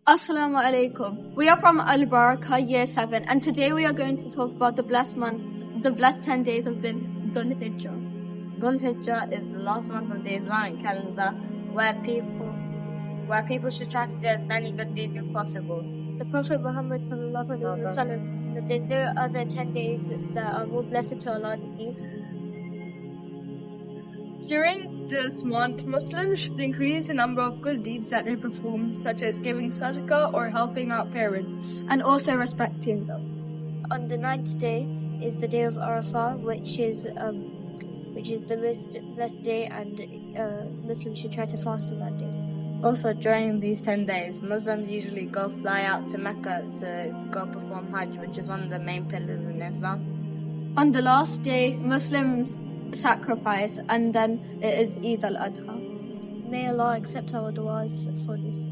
Assalamu alaikum. We are from Al Baraka Year 7, and today we are going to talk about the blessed month, the blessed 10 days of Dhul Hijjah. Dhul Hijjah is the last month of the Islamic calendar where people should try to do as many good deeds as possible. The Prophet Muhammad sallallahu alaihi wasallam that there's no other 10 days that are more blessed to Allah than these. During this month, Muslims should increase the number of good deeds that they perform, such as giving sadaqah or helping out parents, and also respecting them. On the 9th day is the day of Arafah, which is the most blessed day, and Muslims should try to fast on that day. Also, during these 10 days, Muslims usually fly out to Mecca to go perform Hajj, which is one of the main pillars in Islam. On the last day, Muslims sacrifice, and then it is Eid al-Adha. May Allah accept our du'as for this